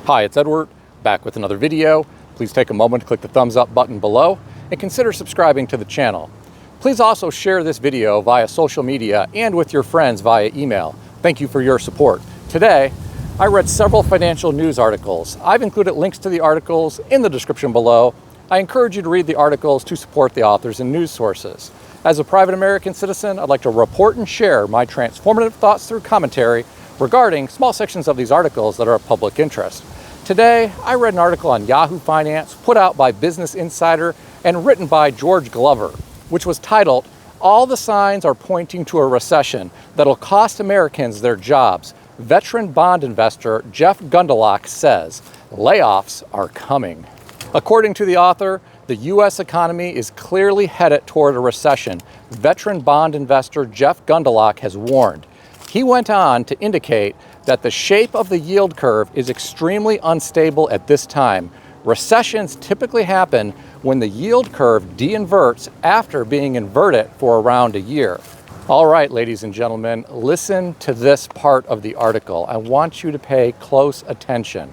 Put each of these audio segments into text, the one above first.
Hi, it's Edward, back with another video. Please take a moment to click the thumbs up button below and consider subscribing to the channel. Please also share this video via social media and with your friends via email. Thank you for your support. Today, I read several financial news articles. I've included links to the articles in the description below. I encourage you to read the articles to support the authors and news sources. As a private American citizen, I'd like to report and share my transformative thoughts through commentary regarding small sections of these articles that are of public interest. Today, I read an article on Yahoo Finance put out by Business Insider and written by George Glover, which was titled, "All the Signs Are Pointing to a Recession That'll Cost Americans Their Jobs. Veteran bond investor Jeff Gundlach says layoffs are coming." According to the author, the U.S. economy is clearly headed toward a recession. Veteran bond investor Jeff Gundlach has warned. He went on to indicate that the shape of the yield curve is extremely unstable at this time. Recessions typically happen when the yield curve de-inverts after being inverted for around a year. All right, ladies and gentlemen, listen to this part of the article. I want you to pay close attention.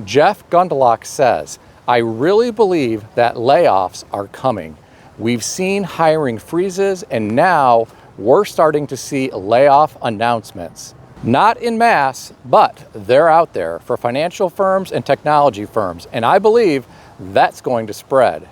Jeff Gundlach says, "I really believe that layoffs are coming. We've seen hiring freezes and now we're starting to see layoff announcements. Not en masse, but they're out there for financial firms and technology firms, and I believe that's going to spread."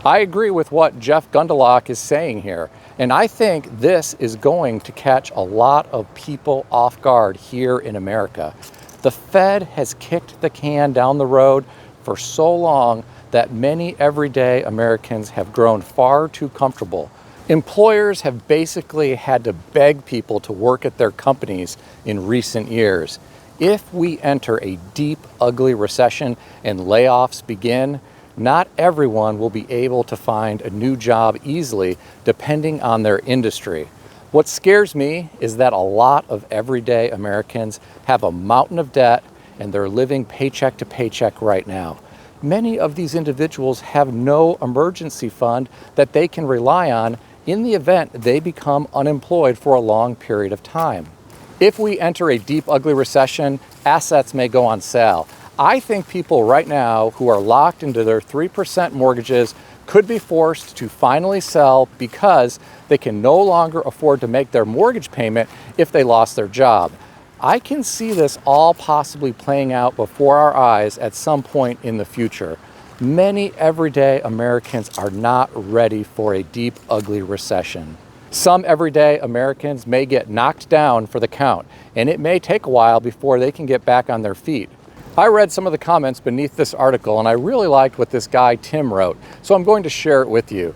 I agree with what Jeff Gundlach is saying here, and I think this is going to catch a lot of people off guard here in America. The Fed has kicked the can down the road for so long that many everyday Americans have grown far too comfortable. Employers have basically had to beg people to work at their companies in recent years. If we enter a deep, ugly recession and layoffs begin, not everyone will be able to find a new job easily depending on their industry. What scares me is that a lot of everyday Americans have a mountain of debt and they're living paycheck to paycheck right now. Many of these individuals have no emergency fund that they can rely on in the event they become unemployed for a long period of time. If we enter a deep, ugly recession, assets may go on sale. I think people right now who are locked into their 3% mortgages could be forced to finally sell because they can no longer afford to make their mortgage payment if they lost their job. I can see this all possibly playing out before our eyes at some point in the future. Many everyday Americans are not ready for a deep, ugly recession. Some everyday Americans may get knocked down for the count, and it may take a while before they can get back on their feet. I read some of the comments beneath this article, and I really liked what this guy Tim wrote, so I'm going to share it with you.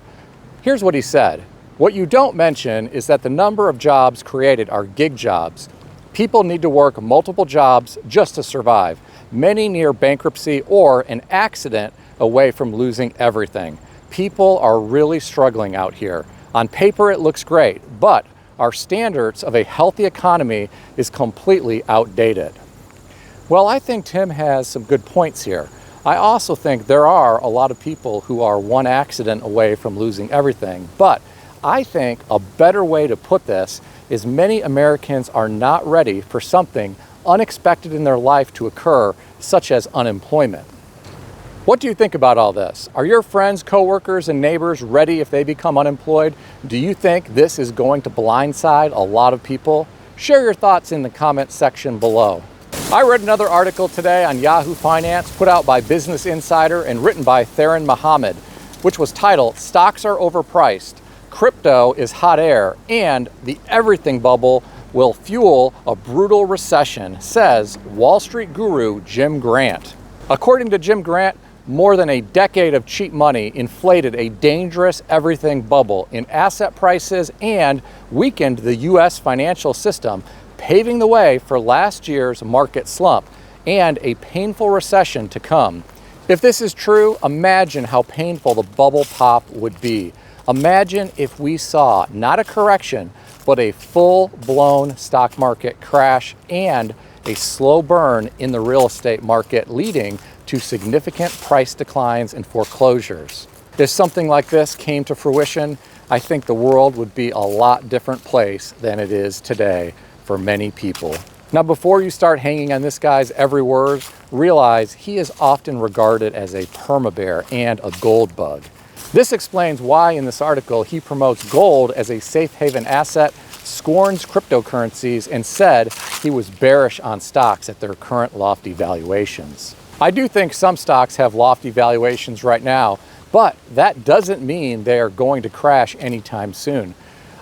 Here's what he said. "What you don't mention is that the number of jobs created are gig jobs. People need to work multiple jobs just to survive, many near bankruptcy or an accident away from losing everything. People are really struggling out here. On paper, it looks great, but our standards of a healthy economy is completely outdated." Well, I think Tim has some good points here. I also think there are a lot of people who are one accident away from losing everything, but I think a better way to put this is many Americans are not ready for something unexpected in their life to occur, such as unemployment. What do you think about all this? Are your friends, coworkers, and neighbors ready if they become unemployed? Do you think this is going to blindside a lot of people? Share your thoughts in the comment section below. I read another article today on Yahoo Finance put out by Business Insider and written by Theron Mohammed, which was titled, "Stocks Are Overpriced, Crypto is Hot Air, and the Everything Bubble Will Fuel a Brutal Recession, says Wall Street guru Jim Grant." According to Jim Grant, more than a decade of cheap money inflated a dangerous everything bubble in asset prices and weakened the U.S. financial system, paving the way for last year's market slump and a painful recession to come. If this is true, imagine how painful the bubble pop would be. Imagine if we saw not a correction, but a full-blown stock market crash and a slow burn in the real estate market, leading to significant price declines and foreclosures. If something like this came to fruition, I think the world would be a lot different place than it is today for many people. Now, before you start hanging on this guy's every word, realize he is often regarded as a perma-bear and a gold bug. This explains why in this article he promotes gold as a safe haven asset, scorns cryptocurrencies, and said he was bearish on stocks at their current lofty valuations. I do think some stocks have lofty valuations right now, but that doesn't mean they are going to crash anytime soon.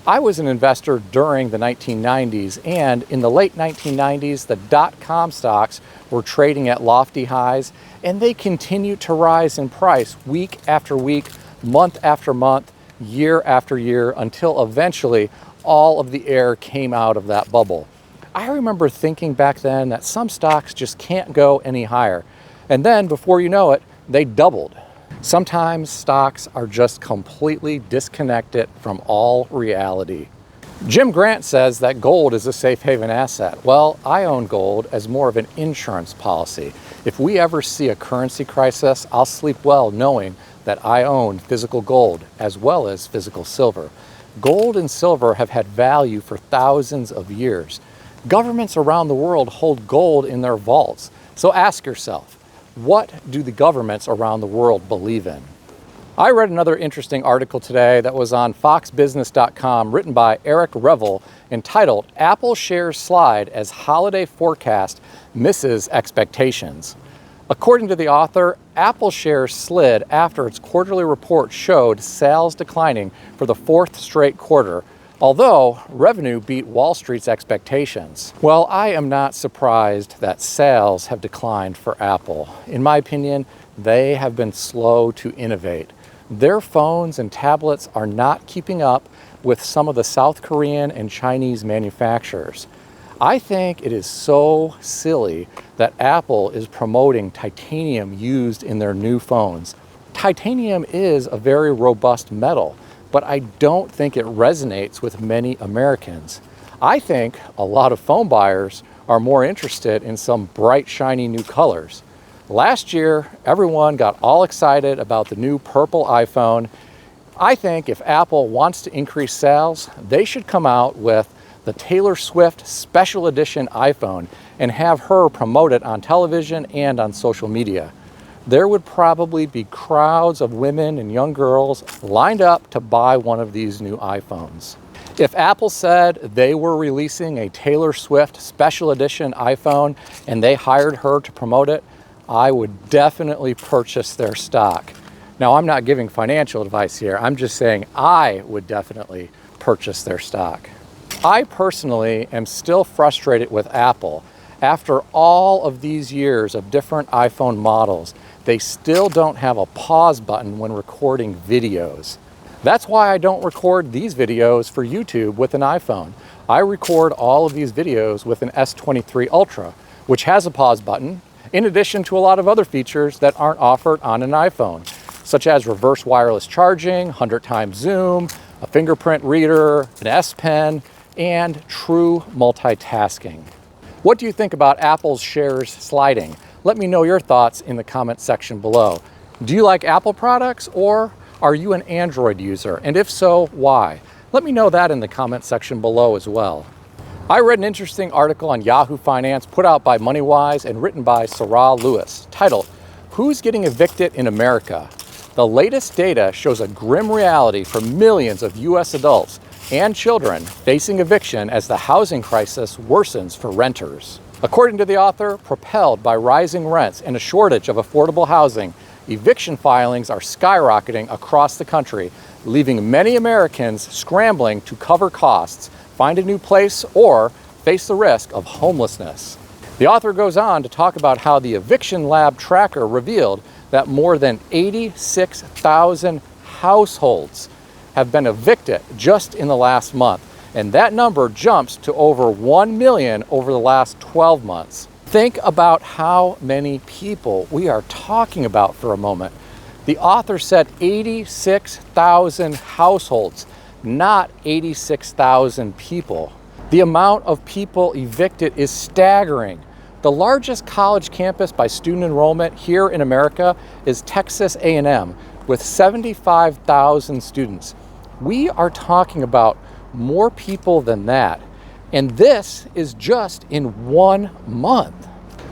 I was an investor during the 1990s, and in the late 1990s, the dot-com stocks were trading at lofty highs, and they continued to rise in price week after week, month after month, year after year, until eventually all of the air came out of that bubble. I remember thinking back then that some stocks just can't go any higher. And then, before you know it, they doubled. Sometimes stocks are just completely disconnected from all reality. Jim Grant says that gold is a safe haven asset. Well, I own gold as more of an insurance policy. If we ever see a currency crisis, I'll sleep well knowing that I own physical gold as well as physical silver. Gold and silver have had value for thousands of years. Governments around the world hold gold in their vaults. So ask yourself, what do the governments around the world believe in? I read another interesting article today that was on foxbusiness.com written by Eric Revel entitled "Apple Shares Slide as Holiday Forecast Misses Expectations." According to the author, Apple shares slid after its quarterly report showed sales declining for the fourth straight quarter, although revenue beat Wall Street's expectations. Well, I am not surprised that sales have declined for Apple. In my opinion, they have been slow to innovate. Their phones and tablets are not keeping up with some of the South Korean and Chinese manufacturers. I think it is so silly that Apple is promoting titanium used in their new phones. Titanium is a very robust metal, but I don't think it resonates with many Americans. I think a lot of phone buyers are more interested in some bright, shiny new colors. Last year, everyone got all excited about the new purple iPhone. I think if Apple wants to increase sales, they should come out with the Taylor Swift Special Edition iPhone and have her promote it on television and on social media. There would probably be crowds of women and young girls lined up to buy one of these new iPhones. If Apple said they were releasing a Taylor Swift Special Edition iPhone and they hired her to promote it, I would definitely purchase their stock. Now, I'm not giving financial advice here. I'm just saying I would definitely purchase their stock. I personally am still frustrated with Apple. After all of these years of different iPhone models, they still don't have a pause button when recording videos. That's why I don't record these videos for YouTube with an iPhone. I record all of these videos with an S23 Ultra, which has a pause button, in addition to a lot of other features that aren't offered on an iPhone, such as reverse wireless charging, 100 times zoom, a fingerprint reader, an S Pen, and true multitasking. What do you think about Apple's shares sliding? Let me know your thoughts in the comment section below. Do you like Apple products, or are you an Android user? And if so, why? Let me know that in the comment section below as well. I read an interesting article on Yahoo Finance put out by MoneyWise and written by Sarah Lewis, titled, "Who's Getting Evicted in America?" The latest data shows a grim reality for millions of US adults and children facing eviction as the housing crisis worsens for renters. According to the author, propelled by rising rents and a shortage of affordable housing, eviction filings are skyrocketing across the country, leaving many Americans scrambling to cover costs, find a new place, or face the risk of homelessness. The author goes on to talk about how the Eviction Lab tracker revealed that more than 86,000 households have been evicted just in the last month, and that number jumps to over 1 million over the last 12 months. Think about how many people we are talking about for a moment. The author said 86,000 households, not 86,000 people. The amount of people evicted is staggering. The largest college campus by student enrollment here in America is Texas A&M, with 75,000 students. We are talking about more people than that. And this is just in 1 month.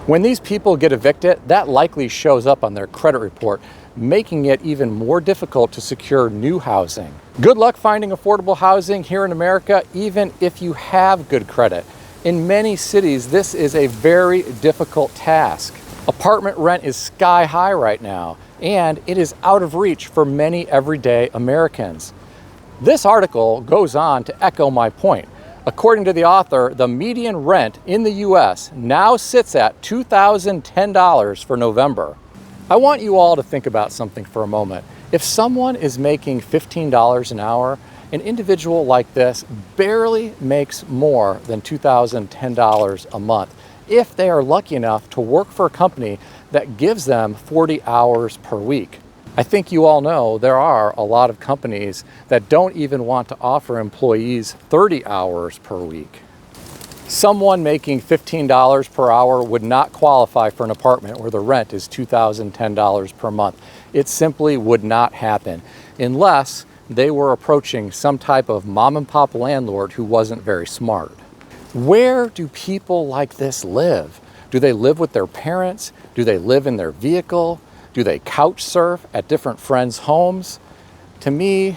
When these people get evicted, that likely shows up on their credit report, making it even more difficult to secure new housing. Good luck finding affordable housing here in America, even if you have good credit. In many cities, this is a very difficult task. Apartment rent is sky high right now, and it is out of reach for many everyday Americans. This article goes on to echo my point. According to the author, the median rent in the US now sits at $2,010 for November. I want you all to think about something for a moment. If someone is making $15 an hour, an individual like this barely makes more than $2,010 a month if they are lucky enough to work for a company that gives them 40 hours per week. I think you all know there are a lot of companies that don't even want to offer employees 30 hours per week. Someone making $15 per hour would not qualify for an apartment where the rent is $2,010 per month. It simply would not happen unless they were approaching some type of mom and pop landlord who wasn't very smart. Where do people like this live? Do they live with their parents? Do they live in their vehicle? Do they couch surf at different friends' homes? To me,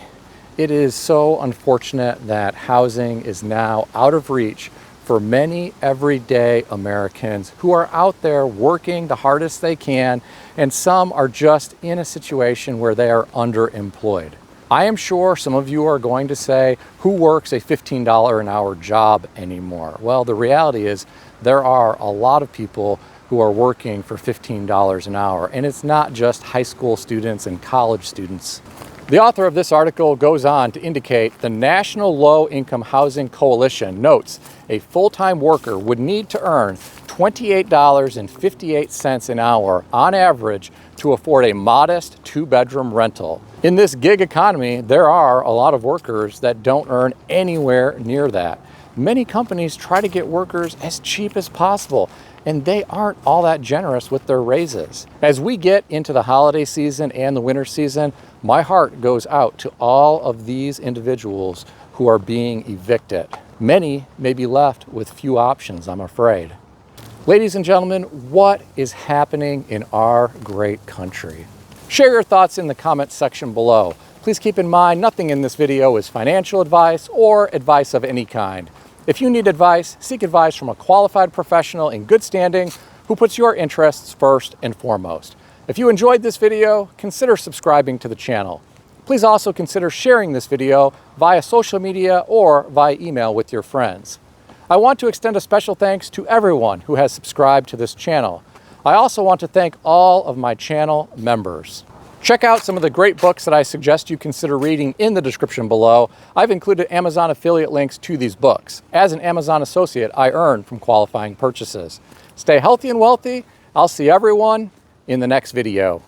it is so unfortunate that housing is now out of reach for many everyday Americans who are out there working the hardest they can, and some are just in a situation where they are underemployed. I am sure some of you are going to say, who works a $15 an hour job anymore? Well, the reality is there are a lot of people who are working for $15 an hour, and it's not just high school students and college students. The author of this article goes on to indicate the National Low Income Housing Coalition notes a full-time worker would need to earn $28.58 an hour on average to afford a modest 2-bedroom rental. In this gig economy, there are a lot of workers that don't earn anywhere near that. Many companies try to get workers as cheap as possible, and they aren't all that generous with their raises. As we get into the holiday season and the winter season, my heart goes out to all of these individuals who are being evicted. Many may be left with few options, I'm afraid. Ladies and gentlemen, what is happening in our great country? Share your thoughts in the comments section below. Please keep in mind, nothing in this video is financial advice or advice of any kind. If you need advice, seek advice from a qualified professional in good standing who puts your interests first and foremost. If you enjoyed this video, consider subscribing to the channel. Please also consider sharing this video via social media or via email with your friends. I want to extend a special thanks to everyone who has subscribed to this channel. I also want to thank all of my channel members. Check out some of the great books that I suggest you consider reading in the description below. I've included Amazon affiliate links to these books. As an Amazon associate, I earn from qualifying purchases. Stay healthy and wealthy. I'll see everyone in the next video.